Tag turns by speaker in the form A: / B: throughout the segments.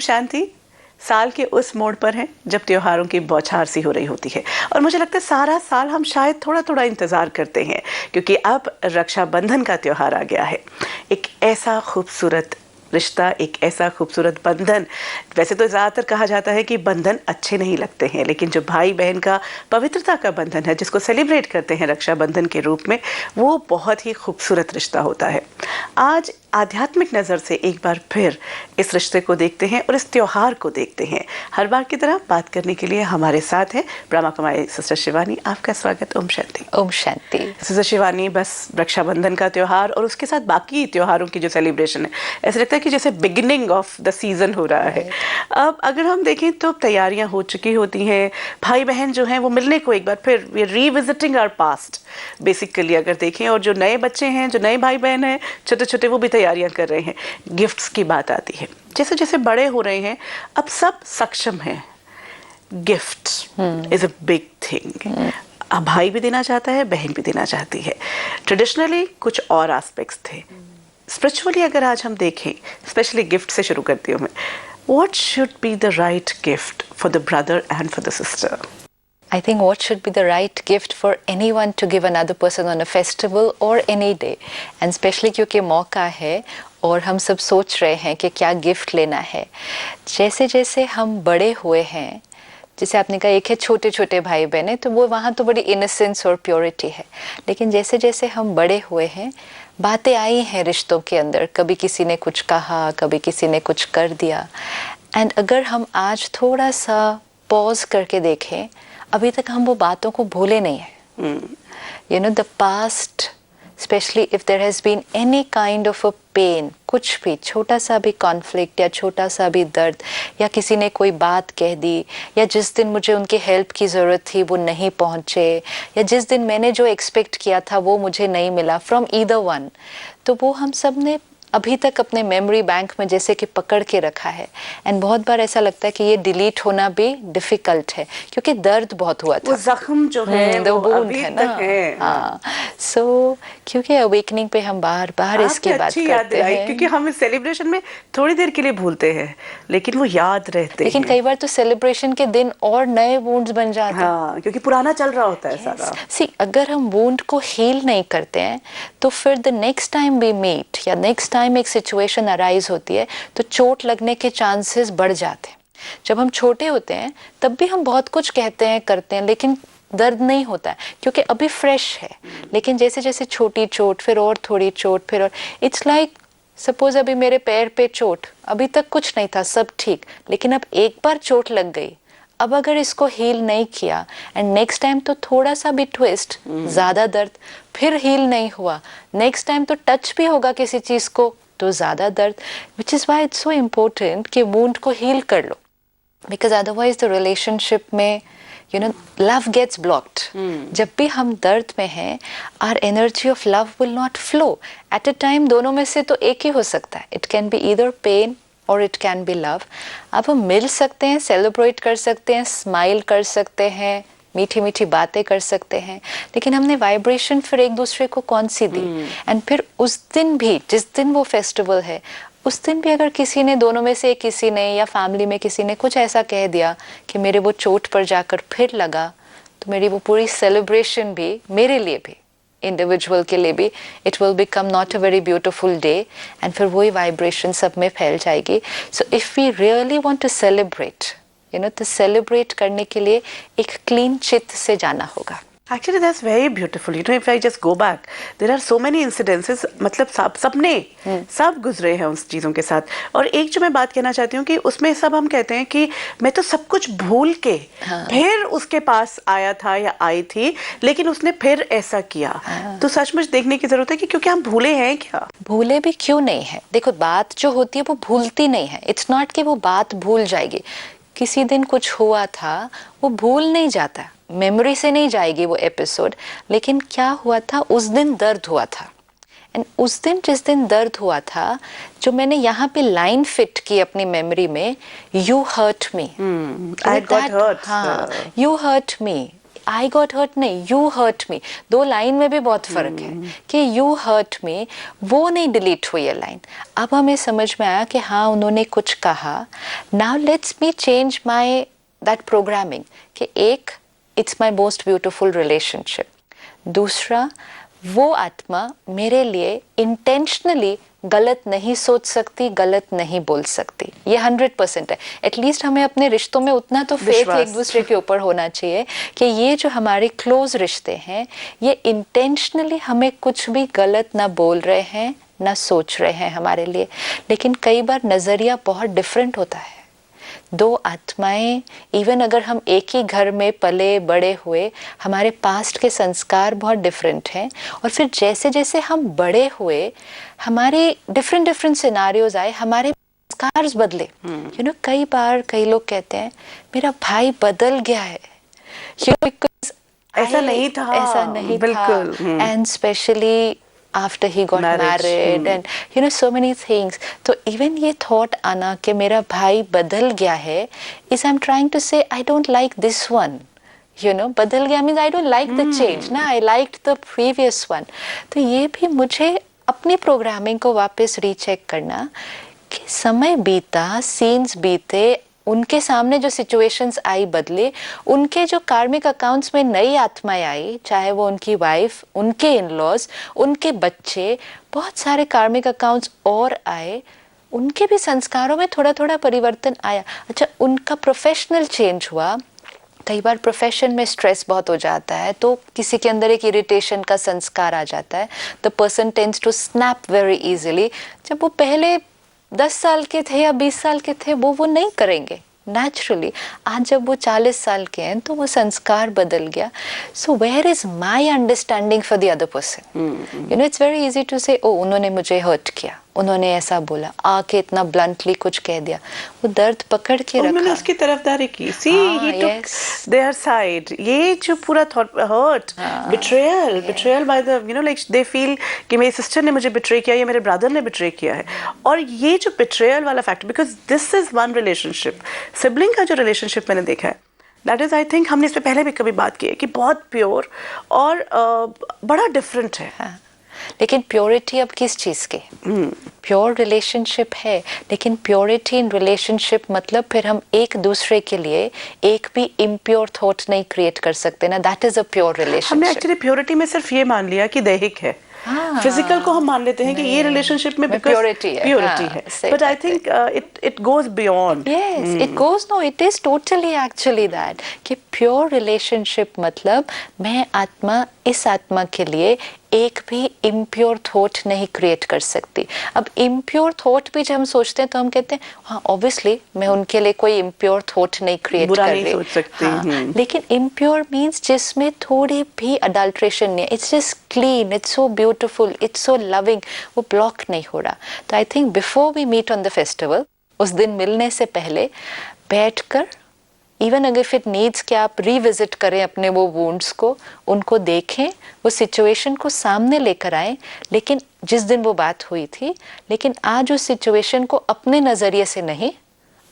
A: शांति। साल के उस मोड़ पर हैं जब त्योहारों की बौछार सी हो रही होती है और मुझे लगता है सारा साल हम शायद थोड़ा थोड़ा इंतज़ार करते हैं क्योंकि अब रक्षाबंधन का त्योहार आ गया है। एक ऐसा खूबसूरत रिश्ता, एक ऐसा खूबसूरत बंधन। वैसे तो ज़्यादातर कहा जाता है कि बंधन अच्छे नहीं लगते हैं, लेकिन जो भाई बहन का पवित्रता का बंधन है जिसको सेलिब्रेट करते हैं रक्षाबंधन के रूप में, वो बहुत ही खूबसूरत रिश्ता होता है। आज आध्यात्मिक नज़र से एक बार फिर इस रिश्ते को देखते हैं और इस त्योहार को देखते हैं। हर बार की तरह बात करने के लिए हमारे साथ है ब्रह्मा कुमारी सिस्टर शिवानी। आपका स्वागत। ओम शांति।
B: ओम शांति।
A: सिस्टर शिवानी, बस रक्षाबंधन का त्योहार और उसके साथ बाकी त्योहारों की जो सेलिब्रेशन है, ऐसा लगता है कि जैसे बिगिनिंग ऑफ द सीजन हो रहा है। अब अगर हम देखें तो तैयारियां हो चुकी होती हैं, भाई बहन जो हैं वो मिलने को एक बार फिर we are revisiting our past basically अगर देखें। और जो नए बच्चे हैं, जो नए भाई बहन हैं छोटे छोटे, वो भी तैयारियां कर रहे हैं। गिफ्ट्स की बात आती है, जैसे जैसे बड़े हो रहे हैं अब सब सक्षम हैं। Gift is a big thing. अब भाई भी देना चाहता है, बहन भी देना चाहती है। ट्रेडिशनली कुछ और एस्पेक्ट्स थे। स्पिरिचुअली अगर आज हम देखें, स्पेशली गिफ्ट से शुरू करती हूँ मैं, what should be the right gift for the brother and for the sister?
B: I think what should be the right gift for anyone to give another person on a festival or any day, and especially क्योंकि मौका है और हम सब सोच रहे हैं कि क्या गिफ्ट लेना है। जैसे जैसे हम बड़े हुए हैं, जैसे आपने कहा एक है छोटे छोटे भाई बहन, तो वो वहाँ तो बड़ी इनोसेंस और प्योरिटी है। लेकिन जैसे जैसे हम बड़े हुए हैं, बातें आई हैं रिश्तों के अंदर, कभी किसी ने कुछ कहा, कभी किसी ने कुछ कर दिया। एंड अगर हम आज थोड़ा सा पॉज करके देखें, अभी तक हम वो बातों को भूले नहीं हैं। You know the past, specially if there has been any kind of a pain, कुछ भी छोटा सा भी कॉन्फ्लिक्ट या छोटा सा भी दर्द, या किसी ने कोई बात कह दी, या जिस दिन मुझे उनकी हेल्प की ज़रूरत थी वो नहीं पहुँचे, या जिस दिन मैंने जो एक्सपेक्ट किया था वो मुझे नहीं मिला फ्रॉम ईदर वन, तो वो हम सब ने अभी तक अपने मेमोरी बैंक में जैसे कि पकड़ के रखा है। एंड बहुत बार ऐसा लगता है कि ये डिलीट होना भी डिफ़िकल्ट है क्योंकि दर्द बहुत हुआ था।
A: वो जख्म जो है वो अभी
B: है
A: तक है।
B: हाँ, सो क्योंकि अवेकनिंग पे हम बार बार इसकी बात करते हैं,
A: क्योंकि हम इस सेलिब्रेशन में थोड़ी देर के लिए भूलते हैं लेकिन वो याद रहते हैं।
B: लेकिन कई बार तो सेलिब्रेशन के दिन और नए वुंड्स बन जाते हैं।
A: हाँ, क्योंकि पुराना चल रहा होता है सारा।
B: सी, अगर हम वुंड को हील नहीं करते हैं तो फिर the next time we meet या नेक्स्ट टाइम एक सिचुएशन अराइज होती है तो चोट लगने के चांसेस बढ़ जाते हैं। जब हम छोटे होते हैं तब भी हम बहुत कुछ कहते हैं, करते हैं, लेकिन दर्द नहीं होता है क्योंकि अभी फ्रेश है। लेकिन जैसे जैसे छोटी चोट, फिर और थोड़ी चोट, फिर और, इट्स लाइक सपोज अभी मेरे पैर पे चोट, अभी तक कुछ नहीं था, सब ठीक, लेकिन अब एक बार चोट लग गई, अब अगर इसको हील नहीं किया एंड नेक्स्ट टाइम तो थोड़ा सा भी ट्विस्ट, ज़्यादा दर्द, फिर हील नहीं हुआ, नेक्स्ट टाइम तो टच भी होगा किसी चीज़ को तो ज़्यादा दर्द, which is why it's so important कि वुंड को हील कर लो, बिकॉज अदरवाइज द रिलेशनशिप में you know love gets blocked. जब भी हम दर्द में हैं, our energy of love will not flow at a time. दोनों में से तो एक ही हो सकता है, it can be either pain और इट कैन बी लव। अब हम मिल सकते हैं, सेलिब्रेट कर सकते हैं, स्माइल कर सकते हैं, मीठी मीठी बातें कर सकते हैं, लेकिन हमने वाइब्रेशन फिर एक दूसरे को कौन सी दी। एंड फिर उस दिन भी, जिस दिन वो फेस्टिवल है, उस दिन भी अगर किसी ने, दोनों में से किसी ने या फैमिली में किसी ने कुछ ऐसा कह दिया कि मेरे वो चोट पर जाकर फिर लगा, तो मेरी वो पूरी सेलिब्रेशन भी, मेरे लिए भी, इंडिविजुअल के लिए भी, it will become not a very beautiful day. And फिर वही वाइब्रेशन सब में फैल जाएगी। So if we really want to celebrate, you know, तो सेलिब्रेट करने के लिए एक क्लीन चित्त से जाना होगा।
A: Actually, that's very beautiful. You know, if I just go back, there are so many incidences. मतलब सब गुजरे हैं उस चीज़ों के साथ। और एक जो मैं बात कहना चाहती हूँ कि उसमें सब हम कहते हैं कि मैं तो सब कुछ भूल के फिर उसके पास आया था या आई थी, लेकिन उसने फिर ऐसा किया। तो सचमुच देखने की जरूरत है कि क्योंकि हम भूले हैं क्या,
B: भूले भी क्यों नहीं है। देखो, बात जो होती है वो भूलती नहीं है। इट्स नॉट कि वो बात भूल जाएगी। किसी दिन कुछ हुआ था, वो भूल नहीं जाता, मेमोरी से नहीं जाएगी वो एपिसोड, लेकिन क्या हुआ था, उस दिन दर्द हुआ था। एंड उस दिन, जिस दिन दर्द हुआ था, जो मैंने यहाँ पे लाइन फिट की अपनी मेमोरी में, you hurt me,
A: I got hurt.
B: हाँ, you hurt me, I got hurt नहीं, यू हर्ट मी। 2 लाइन में भी बहुत फर्क है कि यू हर्ट मी, वो नहीं डिलीट हुई है लाइन। अब हमें समझ में आया कि हाँ उन्होंने कुछ कहा, now let's me change my that programming कि एक, it's my most beautiful relationship, दूसरा वो आत्मा मेरे लिए इंटेंशनली गलत नहीं सोच सकती, गलत नहीं बोल सकती। ये 100% है। एटलीस्ट हमें अपने रिश्तों में उतना तो फेथ एक दूसरे के ऊपर होना चाहिए कि ये जो हमारे क्लोज रिश्ते हैं ये इंटेंशनली हमें कुछ भी गलत ना बोल रहे हैं ना सोच रहे हैं हमारे लिए। लेकिन कई बार नज़रिया बहुत डिफरेंट होता है। 2 आत्माएं, इवन अगर हम एक ही घर में पले बड़े हुए, हमारे पास्ट के संस्कार बहुत डिफरेंट हैं और फिर जैसे जैसे हम बड़े हुए हमारे डिफरेंट सिनारियोज आए, हमारे संस्कार बदले। यू नो कई बार कई लोग कहते हैं मेरा भाई बदल गया है,
A: ऐसा नहीं था,
B: ऐसा नहीं
A: बिल्कुल,
B: था, and specially after he got married and you know so many things. तो even ये thought आना कि मेरा भाई बदल गया है is I'm trying to say I don't like this one. You know, बदल गया means I don't like the change ना, I liked the previous one. तो ये भी मुझे अपनी प्रोग्रामिंग को वापस रीचेक करना कि समय बीता, सीन्स बीते, उनके सामने जो सिचुएशंस आई बदले, उनके जो कार्मिक अकाउंट्स में नई आत्माएं आई, चाहे वो उनकी वाइफ, उनके इन-लॉज, उनके बच्चे, बहुत सारे कार्मिक अकाउंट्स और आए, उनके भी संस्कारों में थोड़ा थोड़ा परिवर्तन आया। अच्छा, उनका प्रोफेशनल चेंज हुआ। कई बार प्रोफेशन में स्ट्रेस बहुत हो जाता है तो किसी के अंदर एक इरिटेशन का संस्कार आ जाता है। The person tends to snap very easily. जब वो पहले 10 साल के थे या 20 साल के थे वो नहीं करेंगे नेचुरली। आज जब वो 40 साल के हैं तो वो संस्कार बदल गया। So where is my understanding for the other person? You know it's very easy to say oh उन्होंने मुझे हर्ट किया, उन्होंने ऐसा बोला, आके इतना ब्लंटली कुछ कह दिया, वो दर्द पकड़ के रखा,
A: उन्होंने उसकी तरफदारी की। See he took their side. ये जो पूरा thought, hurt, betrayal by the, you know like they feel कि मेरी सिस्टर ने मुझे बिट्रे किया या मेरे ब्रदर ने बिट्रे किया है। और ये जो बिट्रेयल वाला factor, because this is one relationship, sibling का जो रिलेशनशिप मैंने देखा है, दैट इज, आई थिंक हमने इस पे पहले भी कभी बात की है कि बहुत प्योर और बड़ा डिफरेंट है।
B: लेकिन प्योरिटी अब किस चीज़ की? प्योर रिलेशनशिप है, लेकिन प्योरिटी इन रिलेशनशिप मतलब फिर हम एक दूसरे के लिए एक भी इम्प्योर थॉट नहीं क्रिएट कर सकते ना। That is a pure relationship.
A: हमने एक्चुअली प्योरिटी में सिर्फ ये मान लिया कि दैहिक है, फिजिकल को हम मान लेते हैं कि ये रिलेशनशिप में
B: प्योरिटी
A: है, but I think it goes beyond.
B: Yes, it goes, no, it is totally actually that कि प्योर रिलेशनशिप मतलब मैं आत्मा इस आत्मा के लिए एक भी इम्प्योर थॉट नहीं क्रिएट कर सकती। अब इम्प्योर थॉट भी जब हम सोचते हैं तो हम कहते हैं हाँ ऑब्वियसली मैं उनके लिए कोई इम्प्योर थॉट नहीं क्रिएट कर रही,
A: सोच सकती।
B: हाँ, लेकिन इम्प्योर मीन्स जिसमें थोड़ी भी अडल्ट्रेशन नहीं है, it's just clean, it's so beautiful, it's so loving, वो ब्लॉक नहीं हो रहा। तो I think before we meet on the festival, उस दिन मिलने से पहले बैठकर, इवन अगर इफ इट नीड्स कि आप रिविजिट करें अपने वो वुंड्स को, उनको देखें, वो सिचुएशन को सामने लेकर आएं, लेकिन जिस दिन वो बात हुई थी, लेकिन आज उस सिचुएशन को अपने नज़रिए से नहीं,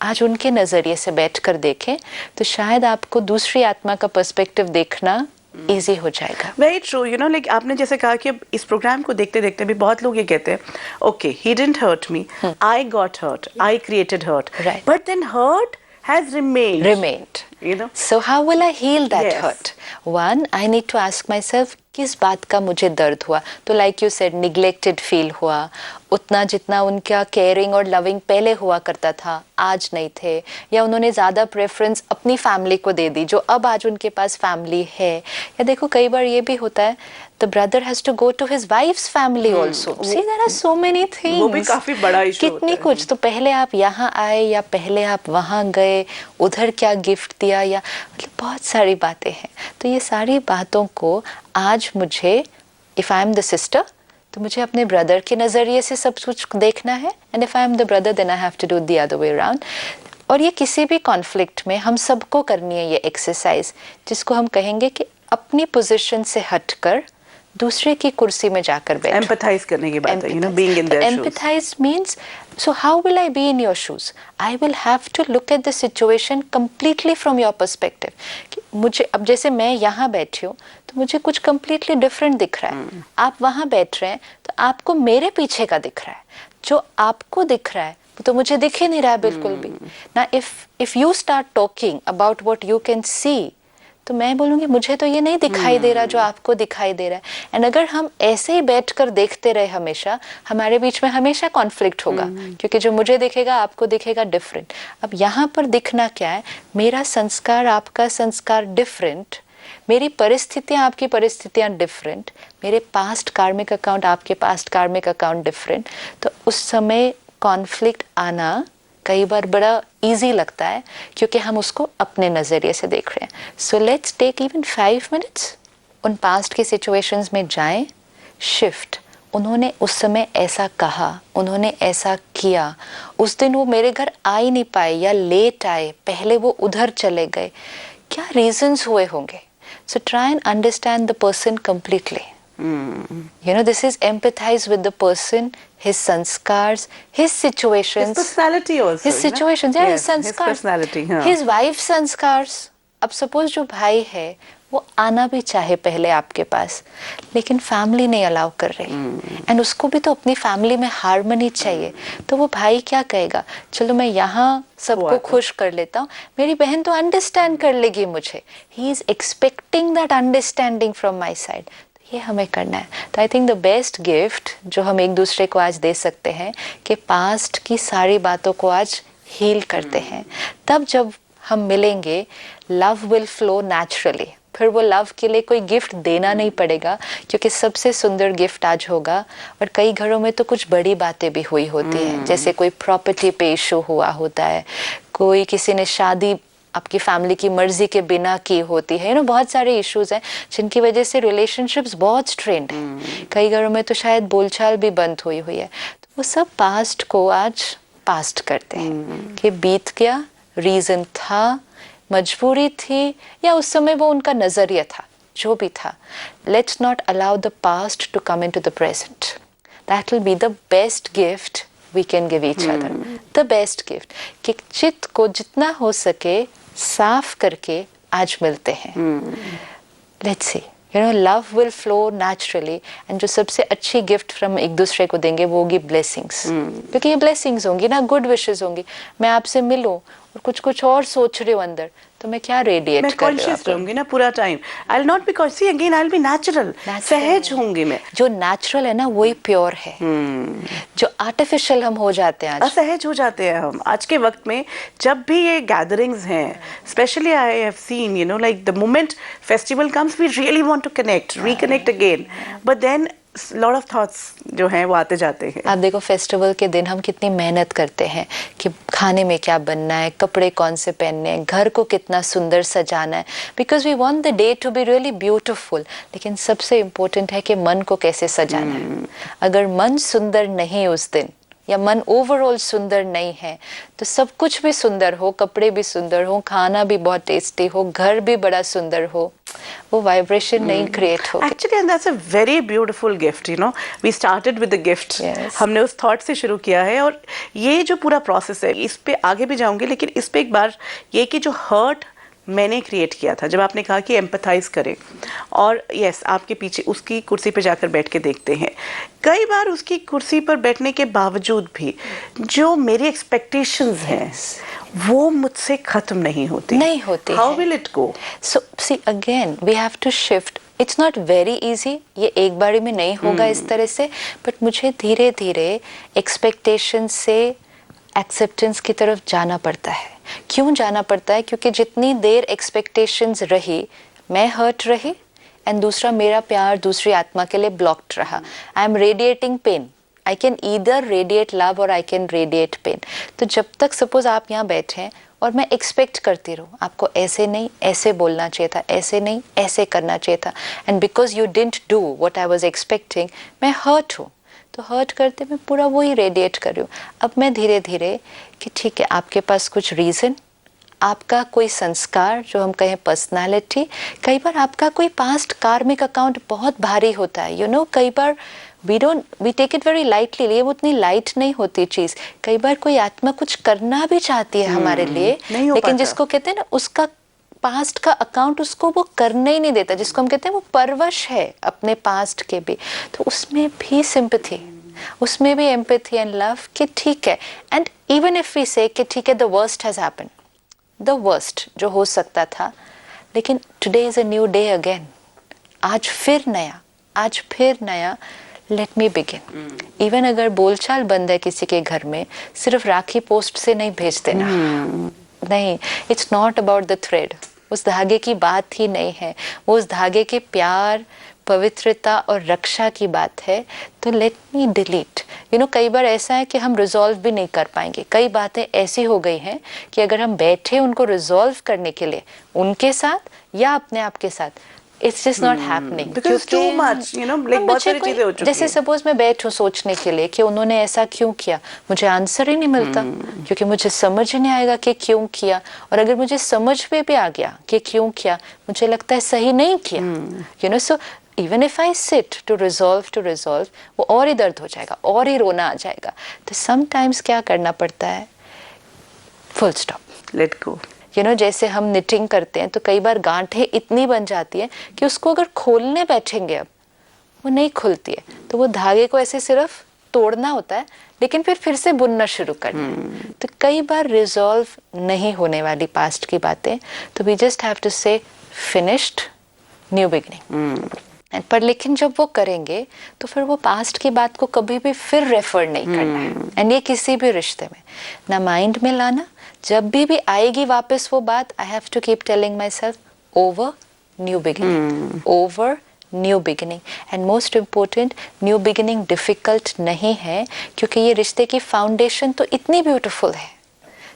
B: आज उनके नज़रिए से बैठकर देखें, तो शायद आपको दूसरी आत्मा का पर्सपेक्टिव देखना इजी हो जाएगा।
A: Very true. You know like आपने जैसे कहा कि अब इस प्रोग्राम को देखते देखते भी बहुत लोग ये कहते हैं okay he didn't hurt me, I got hurt, I created hurt, but then hurt has remained,
B: you know. So how will I heal that
A: Yes.
B: hurt? One, I need to ask myself किस बात का मुझे दर्द हुआ। तो like you said, neglected feel हुआ, उतना जितना उनका केयरिंग और लविंग पहले हुआ करता था आज नहीं थे, या उन्होंने ज़्यादा प्रेफरेंस अपनी फैमिली को दे दी जो अब आज उनके पास फैमिली है। या देखो कई बार ये भी होता है the brother has to go to his wife's family also. See there are so many things,
A: वो भी काफी बड़ा इशू
B: कितनी कुछ। तो पहले आप यहाँ आए या पहले आप वहाँ गए, उधर क्या गिफ्ट दिया, या मतलब बहुत सारी बातें हैं। तो ये सारी बातों को आज मुझे, if I am the sister, तो मुझे अपने ब्रदर के नज़रिए से सब कुछ देखना है, and if I am the brother then I have to do the other way around. और ये किसी भी कॉन्फ्लिक्ट में हम सबको करनी है ये एक्सरसाइज, जिसको हम कहेंगे कि अपनी पोजीशन से हटकर दूसरे की कुर्सी में जाकर बैठो।
A: एम्पैथाइज करने की बात है, you know, being in their shoes.
B: Empathise means, so how will I be in your shoes? I will have to look at the situation completely from your perspective. कि मुझे अब जैसे मैं यहाँ बैठी हूँ तो मुझे कुछ completely different दिख रहा है, आप वहाँ बैठ रहे हैं तो आपको मेरे पीछे का दिख रहा है, जो आपको दिख रहा है वो तो मुझे दिख ही नहीं रहा है बिल्कुल भी ना। if you start talking about what you can see, तो मैं बोलूँगी मुझे तो ये नहीं दिखाई दे रहा जो आपको दिखाई दे रहा है। एंड अगर हम ऐसे ही बैठकर देखते रहे हमेशा, हमारे बीच में हमेशा कॉन्फ्लिक्ट होगा, क्योंकि जो मुझे दिखेगा आपको दिखेगा डिफरेंट। अब यहाँ पर दिखना क्या है, मेरा संस्कार आपका संस्कार डिफरेंट, मेरी परिस्थितियाँ आपकी परिस्थितियाँ डिफरेंट, मेरे पास्ट कार्मिक अकाउंट आपके पास्ट कार्मिक अकाउंट डिफरेंट। तो उस समय कॉन्फ्लिक्ट आना कई बार बड़ा इजी लगता है क्योंकि हम उसको अपने नज़रिए से देख रहे हैं। So let's take even 5 minutes, उन पास्ट के सिचुएशंस में जाएं, शिफ्ट। उन्होंने उस समय ऐसा कहा, उन्होंने ऐसा किया, उस दिन वो मेरे घर आ ही नहीं पाए या लेट आए, पहले वो उधर चले गए, क्या रीजंस हुए होंगे। So try and understand the person completely. You know, this is empathize with the person, his sanskars, his situations,
A: his personality also,
B: his situations, yeah,
A: yes,
B: his sanskars,
A: his personality, हाँ.
B: his wife's sanskars. अब suppose जो भाई है वो आना भी चाहे पहले आपके पास, लेकिन फैमिली नहीं अलाउ कर रही, एंड उसको भी तो अपनी फैमिली में हार्मनी चाहिए। तो वो भाई क्या कहेगा, चलो मैं यहाँ सबको खुश कर लेता हूँ, मेरी बहन तो अंडरस्टैंड कर लेगी मुझे। He is expecting that understanding from my side. ये हमें करना है। तो I think the best gift जो हम एक दूसरे को आज दे सकते हैं कि पास्ट की सारी बातों को आज हील करते हैं। तब जब हम मिलेंगे, लव विल फ्लो नेचुरली। फिर वो लव के लिए कोई गिफ्ट देना नहीं पड़ेगा, क्योंकि सबसे सुंदर गिफ्ट आज होगा। और कई घरों में तो कुछ बड़ी बातें भी हुई होती हैं, जैसे कोई प्रॉपर्टी पे इशू हुआ होता है, कोई किसी ने शादी आपकी फैमिली की मर्जी के बिना की होती है। यू नो, बहुत सारे इश्यूज हैं जिनकी वजह से रिलेशनशिप्स बहुत स्ट्रेन्ड हैं। कई घरों में तो शायद बोलचाल भी बंद हुई हुई है। तो वो सब पास्ट को आज पास्ट करते हैं कि बीत गया, रीजन था, मजबूरी थी, या उस समय वो उनका नजरिया था, जो भी था। Let's not allow the past to come into the present. That will be the best gift we can give each other, the best gift, कि चित्त को जितना हो सके साफ करके आज मिलते हैं। Let's see, you know, love will flow naturally, and जो सबसे अच्छी गिफ्ट हम एक दूसरे को देंगे वो होगी blessings, क्योंकि ये blessings होंगी ना, good wishes होंगी। मैं आपसे मिलूं और कुछ और सोच रही हूँ अंदर, तो मैं क्या रेडिएट कर रही हूँ,
A: कॉन्शियस रहूंगी ना पूरा time. I will not be conscious again, I will be natural, सहज होंगी मैं।
B: जो नेचुरल है ना वही प्योर है। जो आर्टिफिशियल हम हो जाते हैं,
A: असहज हो जाते हैं हम आज के वक्त में। जब भी ये गैदरिंग्स हैं, specially I have seen, you know, like the moment festival comes, we really want to connect, reconnect again, but then lot of thoughts जो हैं वो आते जाते हैं।
B: आप देखो फेस्टिवल के दिन हम कितनी मेहनत करते हैं कि खाने में क्या बनना है, कपड़े कौन से पहनने हैं, घर को कितना सुंदर सजाना है, because we want the day to be really beautiful. लेकिन सबसे इम्पोर्टेंट है कि मन को कैसे सजाना है। अगर मन सुंदर नहीं उस दिन, या मन ओवरऑल सुंदर नहीं है, तो सब कुछ भी सुंदर हो, कपड़े भी सुंदर हो, खाना भी बहुत टेस्टी हो, घर भी बड़ा सुंदर हो, वो वाइब्रेशन नहीं क्रिएट हो।
A: Actually that's a very beautiful gift, you know, we started with the gift. हमने उस थॉट से शुरू किया है, और ये जो पूरा प्रोसेस है, इस पे आगे भी जाऊंगी, लेकिन इस पे एक बार ये कि जो हर्ट मैंने क्रिएट किया था, जब आपने कहा कि एम्पैथाइज करें, और यस, आपके पीछे उसकी कुर्सी पे जाकर बैठ के देखते हैं, कई बार उसकी कुर्सी पर बैठने के बावजूद भी जो मेरी एक्सपेक्टेशंस हैं वो मुझसे खत्म नहीं होती। How will it go?
B: So see again we have to shift. It's not very easy, ये एक बारी में नहीं होगा इस तरह से, बट मुझे धीरे धीरे एक्सपेक्टेशन से एक्सेप्टेंस की तरफ जाना पड़ता है। क्यों जाना पड़ता है? क्योंकि जितनी देर एक्सपेक्टेशंस रही, मैं हर्ट रही, एंड दूसरा मेरा प्यार दूसरी आत्मा के लिए ब्लॉक्ड रहा। I am radiating pain. I can either radiate love और आई कैन रेडिएट पेन। तो जब तक सपोज आप यहाँ बैठे हैं और मैं एक्सपेक्ट करती रहूँ, आपको ऐसे नहीं ऐसे बोलना चाहिए था, ऐसे नहीं ऐसे करना चाहिए था, and because you didn't do what I was expecting, मैं हर्ट हूँ। तो हर्ट करते मैं पूरा वही रेडिएट कर रही हूँ। अब मैं धीरे धीरे कि ठीक है, आपके पास कुछ रीज़न, आपका कोई संस्कार, जो हम कहें पर्सनालिटी, कई बार आपका कोई पास्ट कार्मिक अकाउंट बहुत भारी होता है। कई बार we take it very lightly, ये वो उतनी लाइट नहीं होती चीज़। कई बार कोई आत्मा कुछ करना भी चाहती है हमारे लिए, लेकिन जिसको कहते हैं ना, उसका पास्ट का अकाउंट उसको वो करने ही नहीं देता, जिसको हम कहते हैं वो परवश है अपने पास्ट के भी। तो उसमें भी सिंपैथी, उसमें भी एम्पैथी एंड लव कि ठीक है, एंड इवन इफ वी से कि ठीक है, the worst has happened, the worst जो हो सकता था, लेकिन today is a new day again. आज फिर नया, लेट मी बिगिन। इवन अगर बोलचाल बंद है किसी के घर में, सिर्फ राखी पोस्ट से नहीं भेज देना। नहीं, it's not about the thread, उस धागे की बात ही नहीं है, वो उस धागे के प्यार, पवित्रता और रक्षा की बात है। तो लेट मी डिलीट। कई बार ऐसा है कि हम रिजॉल्व भी नहीं कर पाएंगे। कई बातें ऐसी हो गई हैं कि अगर हम बैठे उनको रिजॉल्व करने के लिए उनके साथ या अपने आप के साथ, it's just not happening
A: because too much, like बहुत सारी चीजें हो चुकी
B: जैसे सपोज मैं बैठूं सोचने के लिए कि उन्होंने ऐसा क्यों किया, मुझे आंसर ही नहीं मिलता, क्योंकि मुझे समझ ही नहीं आएगा कि क्यों किया। और अगर मुझे समझ में भी आ गया कि क्यों किया, मुझे लगता है सही नहीं किया। So even if I sit to resolve, वो और ही दर्द हो जाएगा, और ही रोना आ जाएगा। तो समटाइम्स क्या करना पड़ता है, फुल स्टॉप,
A: लेट गो।
B: जैसे हम निटिंग करते हैं तो कई बार गांठें इतनी बन जाती है कि उसको अगर खोलने बैठेंगे अब, वो नहीं खुलती है। तो वो धागे को ऐसे सिर्फ तोड़ना होता है, लेकिन फिर से बुनना शुरू करना। तो कई बार रिजॉल्व नहीं होने वाली पास्ट की बातें, तो वी जस्ट हैव टू से फिनिश्ड, न्यू बिगिनिंग। पर लेकिन जब वो करेंगे तो फिर वो पास्ट की बात को कभी भी फिर रेफर नहीं करना है। एंड ये किसी भी रिश्ते में ना माइंड में लाना, जब भी आएगी वापस वो बात, I have to keep telling myself over new beginning, over new beginning. And most important, new beginning difficult नहीं है, क्योंकि ये रिश्ते की फाउंडेशन तो इतनी ब्यूटीफुल है।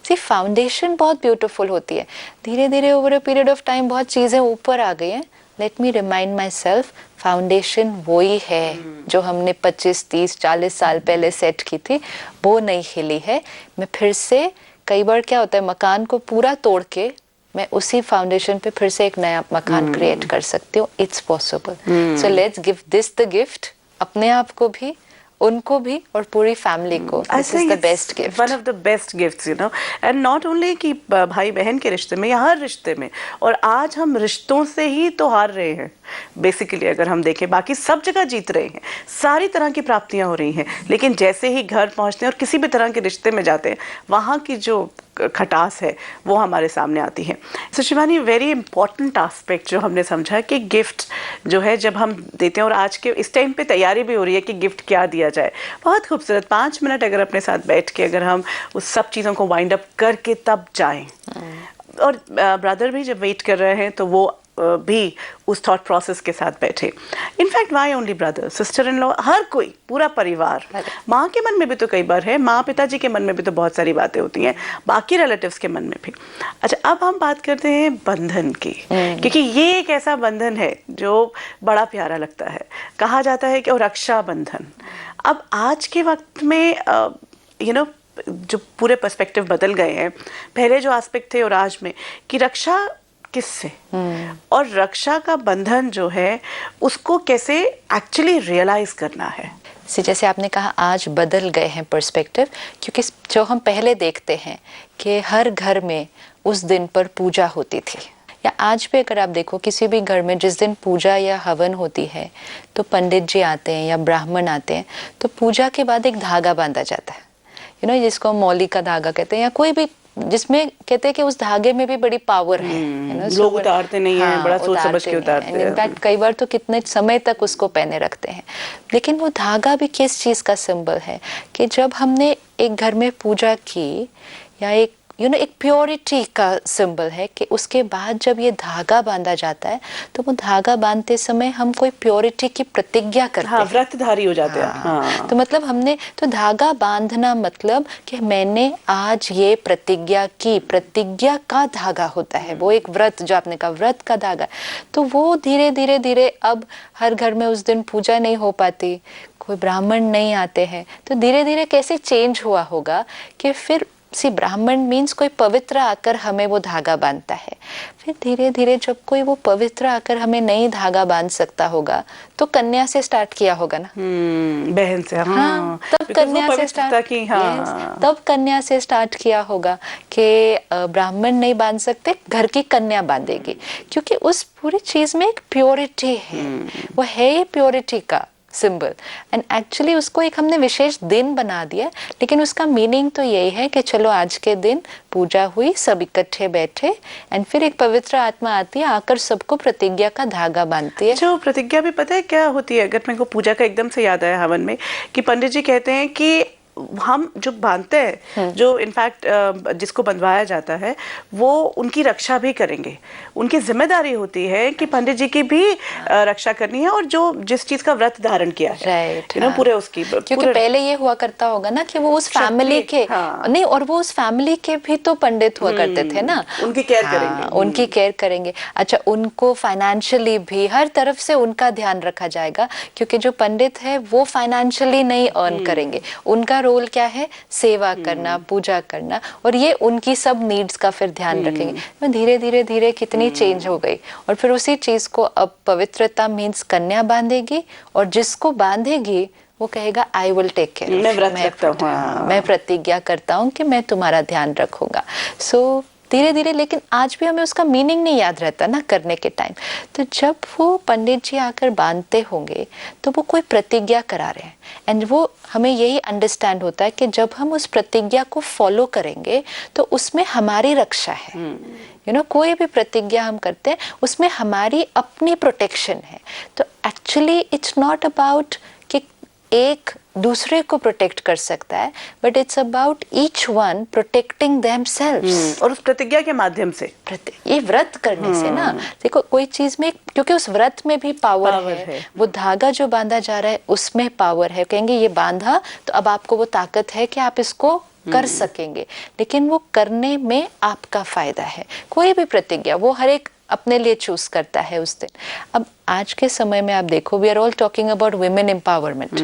B: सी फाउंडेशन बहुत ब्यूटीफुल होती है, धीरे धीरे over a period of time बहुत चीज़ें ऊपर आ गई हैं। Let me remind my self, foundation वही है जो हमने 25, 30, 40 साल पहले सेट की थी, वो नहीं हिली है। मैं फिर से, कई बार क्या होता है, मकान को पूरा तोड़ के मैं उसी फाउंडेशन पे फिर से एक नया मकान क्रिएट कर सकती हूँ। It's possible. So let's give this the gift, अपने आप को भी, उनको भी, और पूरी फैमिली को। This is the best gift,
A: one of the best gifts, and not only कि भाई बहन के रिश्ते में या हर रिश्ते में। और आज हम रिश्तों से ही तो हार रहे हैं बेसिकली, अगर हम देखें, बाकी सब जगह जीत रहे हैं, सारी तरह की प्राप्तियां हो रही हैं, लेकिन जैसे ही घर पहुंचते हैं और किसी भी तरह के रिश्ते में जाते हैं, वहाँ की जो खटास है वो हमारे सामने आती है। सो शिवानी, वेरी इंपॉर्टेंट एस्पेक्ट जो हमने समझा कि गिफ्ट जो है जब हम देते हैं, और आज के इस टाइम पे तैयारी भी हो रही है कि गिफ्ट क्या दिया जाए। बहुत खूबसूरत 5 मिनट अगर अपने साथ बैठ के अगर हम उस सब चीज़ों को वाइंड अप करके तब जाएं, और ब्रदर भी जब वेट कर रहे हैं तो वो भी उस थॉट प्रोसेस के साथ बैठे। In fact why only brother, sister in law, हर कोई, पूरा परिवार, माँ के मन में भी तो कई बार है, माँ पिताजी के मन में भी तो बहुत सारी बातें होती हैं, बाकी रिलेटिव्स के मन में भी। अच्छा, अब हम बात करते हैं बंधन की, क्योंकि ये एक ऐसा बंधन है जो बड़ा प्यारा लगता है। कहा जाता है कि रक्षा बंधन। अब आज के वक्त में जो पूरे पर्सपेक्टिव बदल गए हैं, पहले जो एस्पेक्ट थे और आज में, कि रक्षा किससे, और रक्षा का बंधन जो है उसको कैसे एक्चुअली रियलाइज करना है।
B: जैसे आपने कहा, आज बदल गए हैं पर्सपेक्टिव, क्योंकि जो हम पहले देखते हैं कि हर घर में उस दिन पर पूजा होती थी, या आज भी अगर आप देखो किसी भी घर में जिस दिन पूजा या हवन होती है तो पंडित जी आते हैं या ब्राह्मण आते हैं, तो पूजा के बाद एक धागा बांधा जाता है, जिसको हम मौली का धागा कहते हैं, या कोई भी, जिसमें कहते हैं कि उस धागे में भी बड़ी पावर है।
A: लोग उतारते नहीं हैं, बड़ा सोच समझ के उतारते हैं।
B: इनफैक्ट कई बार तो कितने समय तक उसको पहने रखते हैं। लेकिन वो धागा भी किस चीज़ का सिंबल है, कि जब हमने एक घर में पूजा की, या एक एक प्योरिटी का सिंबल है, कि उसके बाद जब ये धागा बांधा जाता है तो वो धागा बांधते समय हम कोई प्योरिटी की प्रतिज्ञा करते हैं,
A: व्रतधारी हो जाते हैं।
B: तो मतलब हमने तो धागा बांधना मतलब कि मैंने आज ये प्रतिज्ञा की, प्रतिज्ञा का धागा होता है वो, एक व्रत, जो आपने कहा व्रत का धागा। तो वो धीरे धीरे धीरे अब हर घर में उस दिन पूजा नहीं हो पाती, कोई ब्राह्मण नहीं आते हैं, तो धीरे धीरे कैसे चेंज हुआ होगा कि फिर सी ब्राह्मण मीन्स कोई पवित्र आकर हमें वो धागा बांधता है। फिर धीरे धीरे जब कोई वो पवित्र आकर हमें नई धागा बांध सकता होगा तो कन्या से स्टार्ट किया होगा ना।
A: बहन से, हाँ,
B: तब कन्या से स्टार्ट की, हाँ, तब कन्या से स्टार्ट किया होगा कि ब्राह्मण नहीं बांध सकते, घर की कन्या बांधेगी, क्योंकि उस पूरी चीज में एक प्योरिटी है, वो है ये प्योरिटी का सिंबल। एंड एक्चुअली उसको एक हमने विशेष दिन बना दिया, लेकिन उसका मीनिंग तो यही है कि चलो आज के दिन पूजा हुई, सब इकट्ठे बैठे, एंड फिर एक पवित्र आत्मा आती है, आकर सबको प्रतिज्ञा का धागा बांधती है।
A: जो प्रतिज्ञा भी पता है क्या होती है? अगर मेरे को पूजा का एकदम से याद आया हवन में, कि पंडित जी कहते हैं कि हम जो बांधते हैं, जो इनफैक्ट जिसको बंधवाया जाता है, वो उनकी रक्षा भी करेंगे। उनकी जिम्मेदारी होती है कि पंडित जी की भी रक्षा करनी है, और जो जिस चीज का व्रत धारण किया है,
B: राइट,
A: हाँ। पूरे उसकी,
B: क्योंकि पहले ये हुआ करता होगा ना कि वो उस फैमिली के, हाँ, नहीं, और वो उस फैमिली के भी तो पंडित हुआ करते थे ना,
A: उनकी केयर करेंगे,
B: उनकी केयर करेंगे। अच्छा, उनको फाइनेंशियली भी हर तरफ से उनका ध्यान रखा जाएगा, क्योंकि जो पंडित है वो फाइनेंशियली नहीं अर्न करेंगे, उनका रोल क्या है? सेवा करना, पूजा करना, और ये उनकी सब नीड्स का फिर ध्यान रखेंगे। धीरे धीरे धीरे कितनी चेंज हो गई, और फिर उसी चीज को अब पवित्रता मीन्स कन्या बांधेगी, और जिसको बांधेगी वो कहेगा आई विल टेक केयर, मैं प्रतिज्ञा करता हूँ कि मैं तुम्हारा ध्यान रखूंगा। सो धीरे धीरे, लेकिन आज भी हमें उसका मीनिंग नहीं याद रहता ना करने के टाइम। तो जब वो पंडित जी आकर बांधते होंगे तो वो कोई प्रतिज्ञा करा रहे हैं, एंड वो हमें यही अंडरस्टैंड होता है कि जब हम उस प्रतिज्ञा को फॉलो करेंगे तो उसमें हमारी रक्षा है। कोई भी प्रतिज्ञा हम करते हैं उसमें हमारी अपनी प्रोटेक्शन है। तो एक्चुअली इट्स नॉट अबाउट कि एक दूसरे को प्रोटेक्ट कर सकता है, but it's about each one protecting themselves.
A: और उस प्रतिज्ञा के माध्यम से,
B: ये व्रत करने से ना, देखो कोई चीज में, क्योंकि उस व्रत में भी पावर है, वो धागा जो बांधा जा रहा है उसमें पावर है। कहेंगे ये बांधा तो अब आपको वो ताकत है कि आप इसको कर सकेंगे, लेकिन वो करने में आपका फायदा है। कोई भी प्रतिज्ञा वो हर एक अपने लिए चूज करता है उस दिन। अब आज के समय में आप देखो, we are all talking about women empowerment,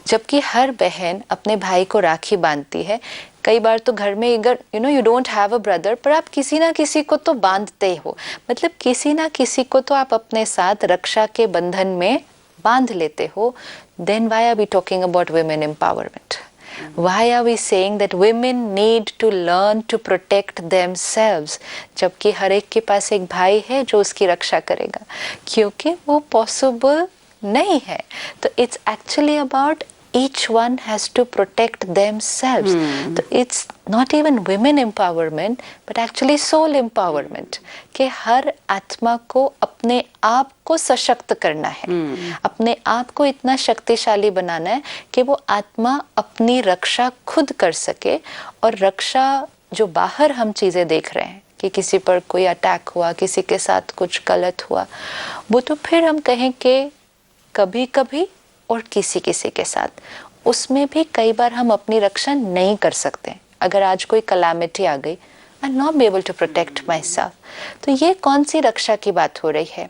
B: जबकि हर बहन अपने भाई को राखी बांधती है। कई बार तो घर में अगर you don't have a brother, पर आप किसी ना किसी को तो बांधते हो, मतलब किसी ना किसी को तो आप अपने साथ रक्षा के बंधन में बांध लेते हो। Then why are we talking about women empowerment? Why are we saying that women need to learn to protect themselves? जबकि हर एक के पास एक भाई है जो उसकी रक्षा करेगा, क्योंकि वो पॉसिबल नहीं है। तो it's actually about each one has to protect themselves. तो it's not even women empowerment, but actually soul empowerment, कि हर आत्मा को अपने आप को सशक्त करना है, अपने आप को इतना शक्तिशाली बनाना है कि वो आत्मा अपनी रक्षा खुद कर सके। और रक्षा जो बाहर हम चीज़ें देख रहे हैं कि किसी पर कोई अटैक हुआ, किसी के साथ कुछ गलत हुआ, वो तो फिर हम कहें कि कभी कभी और किसी किसी के साथ, उसमें भी कई बार हम अपनी रक्षा नहीं कर सकते। अगर आज कोई कलामिटी आ गई, I not be able to protect my self, तो ये कौन सी रक्षा की बात हो रही है?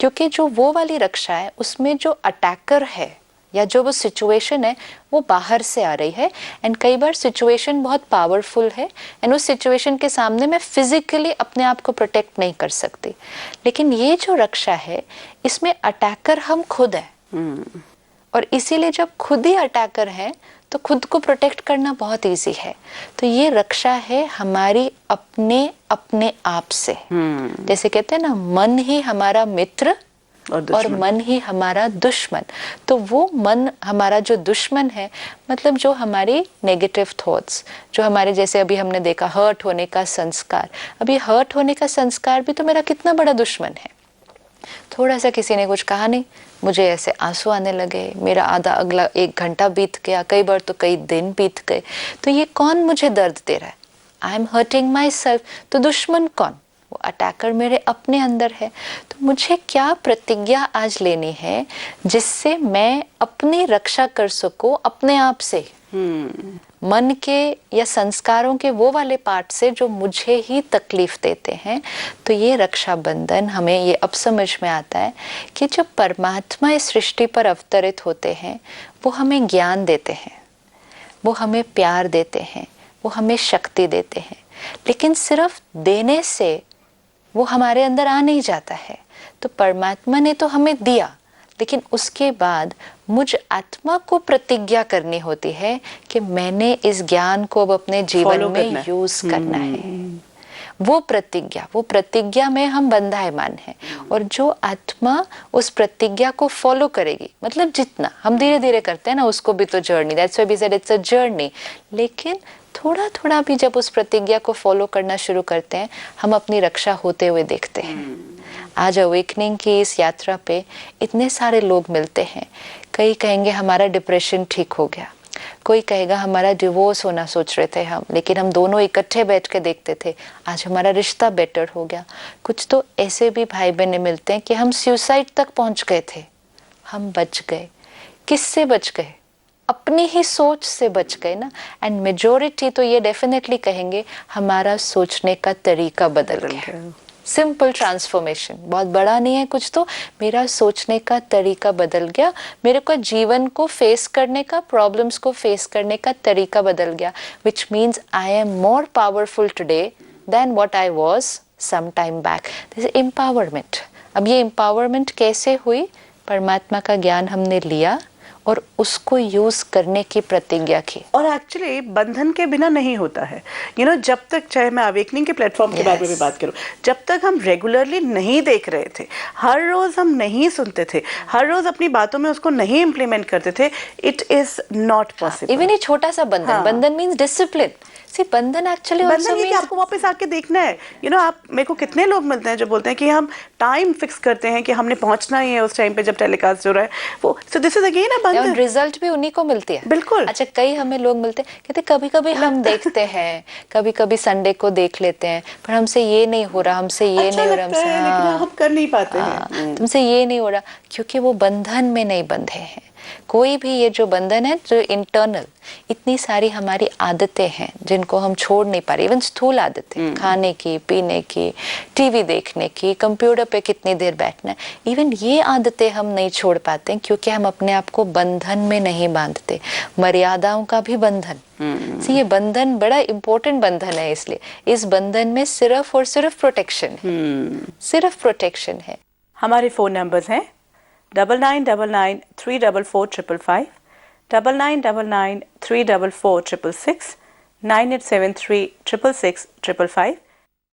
B: क्योंकि जो वो वाली रक्षा है उसमें जो अटैकर है या जो वो सिचुएशन है वो बाहर से आ रही है, एंड कई बार सिचुएशन बहुत पावरफुल है, एंड उस सिचुएशन के सामने मैं फिजिकली अपने आप को प्रोटेक्ट नहीं कर सकती। लेकिन ये जो रक्षा है इसमें अटैकर हम खुद हैं, और इसीलिए जब खुद ही अटैकर हैं तो खुद को प्रोटेक्ट करना बहुत इजी है। तो ये रक्षा है हमारी अपने आप से। जैसे कहते हैं ना, मन ही हमारा मित्र और मन ही हमारा दुश्मन। तो वो मन हमारा जो दुश्मन है, मतलब जो हमारी नेगेटिव थॉट्स, जो हमारे, जैसे अभी हमने देखा हर्ट होने का संस्कार, अभी हर्ट होने का संस्कार भी तो मेरा कितना बड़ा दुश्मन है। थोड़ा सा किसी ने कुछ कहा नहीं, मुझे ऐसे आंसू आने लगे, मेरा आधा अगला 1 घंटा बीत गया, कई बार तो कई दिन बीत गए। तो ये कौन मुझे दर्द दे रहा है? I am hurting my self. तो दुश्मन कौन? वो अटैकर मेरे अपने अंदर है। तो मुझे क्या प्रतिज्ञा आज लेनी है जिससे मैं अपनी रक्षा कर सकूं अपने आप से, मन के या संस्कारों के वो वाले पार्ट से जो मुझे ही तकलीफ देते हैं। तो ये रक्षा बंधन हमें ये अब समझ में आता है कि जब परमात्मा इस सृष्टि पर अवतरित होते हैं वो हमें ज्ञान देते हैं, वो हमें प्यार देते हैं, वो हमें शक्ति देते हैं, लेकिन सिर्फ देने से वो हमारे अंदर आ नहीं जाता है। तो परमात्मा ने तो हमें दिया, लेकिन उसके बाद मुझ आत्मा को प्रतिज्ञा करनी होती है कि मैंने इस ज्ञान को अब अपने जीवन में यूज करना है। वो प्रतिज्ञा में हम बंधायमान हैं, और जो आत्मा उस प्रतिज्ञा को फॉलो करेगी, मतलब जितना हम धीरे धीरे करते हैं ना, उसको भी तो journey, that's why we said it's a journey, लेकिन थोड़ा थोड़ा भी जब उस प्रतिज्ञा को फॉलो करना शुरू करते हैं, हम अपनी रक्षा होते हुए देखते हैं। आज अवेकनिंग की इस यात्रा पे इतने सारे लोग मिलते हैं। कई कहेंगे हमारा डिप्रेशन ठीक हो गया, कोई कहेगा हमारा डिवोर्स होना सोच रहे थे हम, लेकिन हम दोनों इकट्ठे बैठ के देखते थे, आज हमारा रिश्ता बेटर हो गया। कुछ तो ऐसे भी भाई बहनें मिलते हैं कि हम सुसाइड तक पहुंच गए थे, हम बच गए। किससे बच गए? अपनी ही सोच से बच गए ना। एंड मेजोरिटी तो ये डेफिनेटली कहेंगे हमारा सोचने का तरीका बदल गया। सिंपल ट्रांसफॉर्मेशन, बहुत बड़ा नहीं है कुछ, तो मेरा सोचने का तरीका बदल गया, मेरे को जीवन को फेस करने का, प्रॉब्लम्स को फेस करने का तरीका बदल गया, which means I am more powerful today than what I was some time back. This is empowerment. अब ये एम्पावरमेंट कैसे हुई? परमात्मा का ज्ञान हमने लिया और उसको यूज करने की प्रतिज्ञा की।
A: और एक्चुअली बंधन के बिना नहीं होता है, जब तक, चाहे मैं अवेकनिंग के प्लेटफॉर्म के बारे में भी बात करूं, जब तक हम रेगुलरली नहीं देख रहे थे, हर रोज हम नहीं सुनते थे, हर रोज अपनी बातों में उसको नहीं इम्प्लीमेंट करते थे, it is not possible.
B: Even ये छोटा सा बंधन, बंधन मीन्स डिसिप्लिन। बंधन एक्चुअली
A: बंधन ये कि आपको वापस आके देखना है। आप, मेरे को कितने लोग मिलते हैं जो बोलते हैं कि हम टाइम फिक्स करते हैं कि हमने पहुंचना ही है उस टाइम पे जब टेलीकास्ट हो रहा है वो। So this is again a बंधन।
B: रिजल्ट भी उन्हीं को मिलती है।
A: बिल्कुल।
B: अच्छा, कई हमें लोग मिलते हैं, कहते कभी कभी हम देखते हैं, कभी कभी संडे को देख लेते हैं, पर हमसे ये नहीं हो रहा, हमसे ये नहीं हो रहा, हमसे
A: लेकिन हम कर नहीं पाते हैं,
B: तुमसे ये नहीं हो रहा, क्योंकि वो बंधन में नहीं बंधे हैं। कोई भी ये जो बंधन है, जो इंटरनल, इतनी सारी हमारी आदतें हैं जिनको हम छोड़ नहीं पा रहे, इवन स्थूल आदतें, खाने की, पीने की, टीवी देखने की, कंप्यूटर पे कितनी देर बैठना है, इवन ये आदतें हम नहीं छोड़ पाते क्योंकि हम अपने आप को बंधन में नहीं बांधते। मर्यादाओं का भी बंधन, ये बंधन बड़ा इंपॉर्टेंट बंधन है, इसलिए इस बंधन में सिर्फ और सिर्फ प्रोटेक्शन है, सिर्फ प्रोटेक्शन है।
A: हमारे फोन नंबर्स हैं 9999344555, 9999344666, 9873666655,